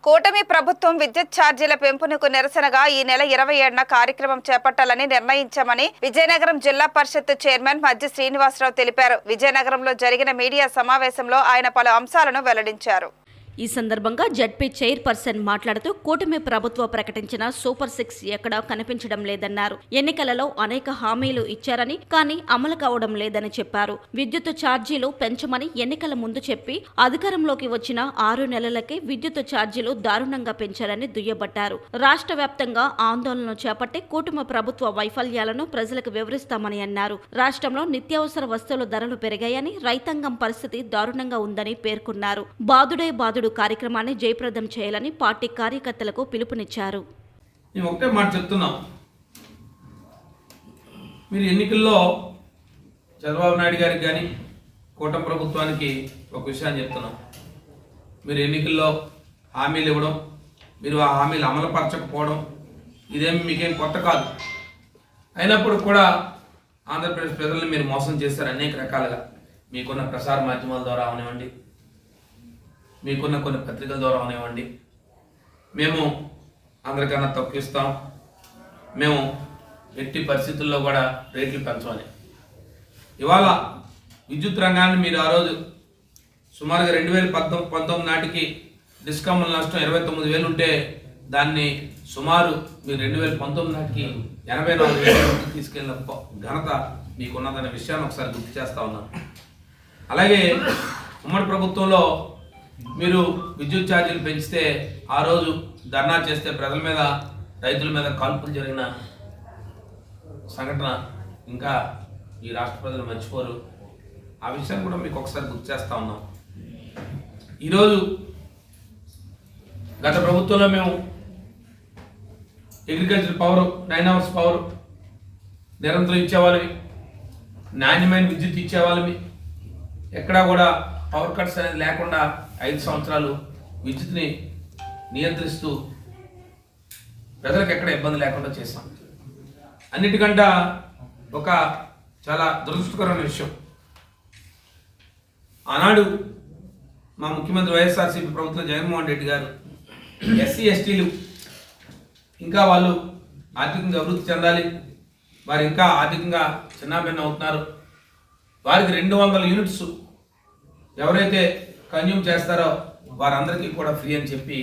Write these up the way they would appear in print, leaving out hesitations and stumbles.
కూటమి ప్రభుత్వం విద్యుత్ ఛార్జీల పెంపునకు నిరసనగా ఈ నెల 27న కార్యక్రమం చేపట్టాలని నిర్ణయించామని విజయనగరం జిల్లా పరిషత్ చైర్మన్ మజ్జి శ్రీనివాసరావు తెలిపారు. విజయనగరంలో జరిగిన మీడియా సమావేశంలో ఆయన పలు అంశాలను వెల్లడించారు. ఈ సందర్భంగా జడ్పీ చైర్పర్సన్ మాట్లాడుతూ కూటమి ప్రభుత్వం ప్రకటించిన సూపర్ 6 ఎక్కడా కనిపించడం లేదన్నారు. ఎన్నికలలో అనేక హామీలు ఇచ్చారని కానీ అమలు కావడం లేదని చెప్పారు. విద్యుత్ ఛార్జీలు పెంచమని ఎన్నికల ముందు చెప్పి అధికారంలోకి వచ్చిన 6 నెలలకే విద్యుత్ ఛార్జీలు దారుణంగా పెంచారని దుయ్యబట్టారు. రాష్ట్ర వ్యాప్తంగా ఆందోళనలు చేపట్టి కూటమి ప్రభుత్వ వైఫల్యాలను ప్రజలకు వివరిస్తామని అన్నారు. రాష్ట్రంలో నిత్యావసర వస్తువుల ధరలు పెరిగాయని, రైతాంగం పరిస్థితి దారుణంగా ఉందని పేర్కొన్నారు. బాదుడే బాదుడు కార్యక్రమాన్ని జయప్రదం చేయాలని పార్టీ కార్యకర్తలకు పిలుపునిచ్చారు. మేము ఒకటే మాట చెప్తున్నాం. మీరు ఎన్నికల్లో చంద్రబాబు నాయుడు గారికి కానీ కూటమి ప్రభుత్వానికి ఒక విషయాన్ని చెప్తున్నాం. మీరు ఎన్నికల్లో హామీలు ఇవ్వడం, మీరు ఆ హామీలు అమలుపరచకపోవడం ఇదేమి మీకేం కొత్త కాదు. అయినప్పుడు కూడా ఆంధ్రప్రదేశ్ ప్రజలను మీరు మోసం చేశారు అనేక రకాలుగా. మీకున్న ప్రసార మాధ్యమాల ద్వారా అవనివ్వండి, మీకున్న కొన్ని పత్రికల ద్వారా అవనివ్వండి, మేము అందరికన్నా తక్కువ ఇస్తాం, మేము ఎట్టి పరిస్థితుల్లో కూడా రేట్లు పెంచమని. ఇవాళ విద్యుత్ రంగాన్ని మీరు ఆ రోజు సుమారుగా 2019 నాటికి డిస్కమ్ల నష్టం 29,000 ఉంటే దాన్ని సుమారు మీరు 2019 నాటికి 84,000 తీసుకెళ్ళిన ఘనత మీకున్నదనే విషయాన్ని ఒకసారి గుర్తు చేస్తా ఉన్నాను. అలాగే ఉమ్మడి ప్రభుత్వంలో మీరు విద్యుత్ ఛార్జీలు పెంచితే ఆ రోజు ధర్నా చేస్తే ప్రజల మీద, రైతుల మీద కాల్పులు జరిగిన సంఘటన ఇంకా ఈ రాష్ట్ర ప్రజలు మర్చిపోరు. ఆ విషయాన్ని కూడా మీకు ఒకసారి గుర్తు చేస్తా ఉన్నాం. ఈరోజు గత ప్రభుత్వంలో మేము అగ్రికల్చర్ పవర్ 9 hours పవర్ నిరంతరం ఇచ్చేవాళ్ళమి, నాణ్యమైన విద్యుత్ ఇచ్చేవాళ్ళమి. ఎక్కడా కూడా పవర్ కట్స్ అనేది లేకుండా 5 సంవత్సరాలు విద్యుత్ని నియంత్రిస్తూ ప్రజలకు ఎక్కడ ఇబ్బంది లేకుండా చేశాం. అన్నిటికంటే ఒక చాలా దురదృష్టకరమైన విషయం, ఆనాడు మా ముఖ్యమంత్రి వైఎస్ఆర్సీపీ ప్రభుత్వం జగన్మోహన్ రెడ్డి గారు ఎస్సీ ఎస్టీలు ఇంకా వాళ్ళు ఆర్థికంగా అభివృద్ధి చెందాలి, వారు ఇంకా ఆర్థికంగా చిన్నాభిన్నం అవుతున్నారు, వారికి 200 యూనిట్స్ ఎవరైతే కన్జ్యూమ్ చేస్తారో వారందరికీ కూడా ఫ్రీ అని చెప్పి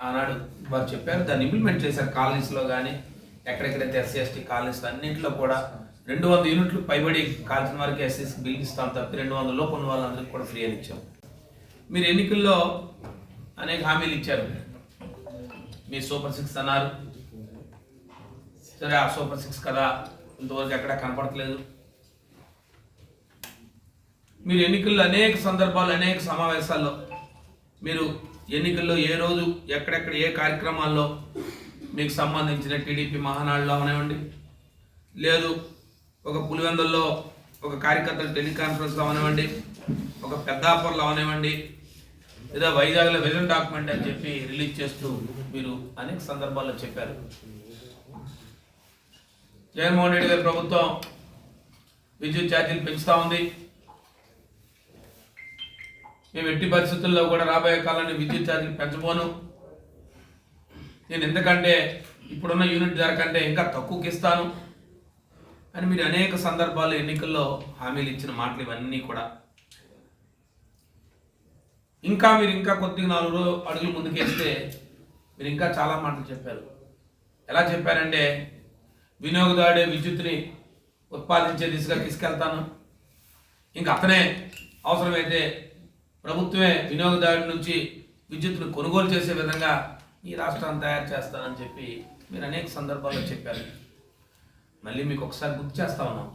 ఆనాడు వారు చెప్పారు. దాన్ని ఇంప్లిమెంట్ చేశారు. కాలనీస్లో కానీ ఎక్కడెక్కడైతే ఎస్సీ ఎస్టీ కాలనీస్ అన్నింటిలో కూడా 200 యూనిట్లు పైబడి కాల్చిన వారికి ఎస్సీస్కి బిల్ ఇస్తాం తప్పి 200 లోపు ఉన్న వాళ్ళందరికీ కూడా ఫ్రీ అని ఇచ్చాం. మీరు ఎన్నికల్లో అనేక హామీలు ఇచ్చారు. మీ సూపర్ 6 అన్నారు. సరే, ఆ సూపర్ 6 కదా ఇంతవరకు ఎక్కడా కనపడట్లేదు. మీరు ఎన్నికల్లో అనేక సందర్భాలు, అనేక సమావేశాల్లో మీరు ఎన్నికల్లో ఏ రోజు ఎక్కడెక్కడ ఏ కార్యక్రమాల్లో మీకు సంబంధించిన టీడీపీ మహానాడులో అవనివ్వండి, లేదు ఒక పులివెందుల్లో ఒక కార్యకర్తల టెలికాన్ఫరెన్స్లో అవనివ్వండి, ఒక పెద్దాపూర్లో అవనివ్వండి, లేదా వైజాగ్లో విజన్ డాక్యుమెంట్ అని చెప్పి రిలీజ్ చేస్తూ మీరు అనేక సందర్భాల్లో చెప్పారు. జగన్మోహన్ రెడ్డి గారి ప్రభుత్వం విద్యుత్ ఛార్జీలు పెంచుతూ ఉంది. మేము ఎట్టి పరిస్థితుల్లో కూడా రాబోయే కాలాన్ని విద్యుత్ ఛార్జీలు పెంచబోను, నేను ఎందుకంటే ఇప్పుడున్న యూనిట్ ధర కంటే ఇంకా తక్కువకి ఇస్తాను అని మీరు అనేక సందర్భాల్లో ఎన్నికల్లో హామీలు ఇచ్చిన మాటలు ఇవన్నీ కూడా. మీరు ఇంకా కొద్దిగా 4 అడుగులు ముందుకు వేస్తే మీరు ఇంకా చాలా మాటలు చెప్పారు. ఎలా చెప్పారంటే వినియోగదారుడే విద్యుత్ని ఉత్పాదించే దిశగా తీసుకెళ్తాను, ఇంకా అతనే అవసరమైతే ప్రభుత్వమే వినియోగదారుడి నుంచి విద్యుత్తును కొనుగోలు చేసే విధంగా ఈ రాష్ట్రాన్ని తయారు చేస్తానని చెప్పి మీరు అనేక సందర్భాల్లో చెప్పారు. మళ్ళీ మీకు ఒకసారి గుర్తు చేస్తా ఉన్నాం.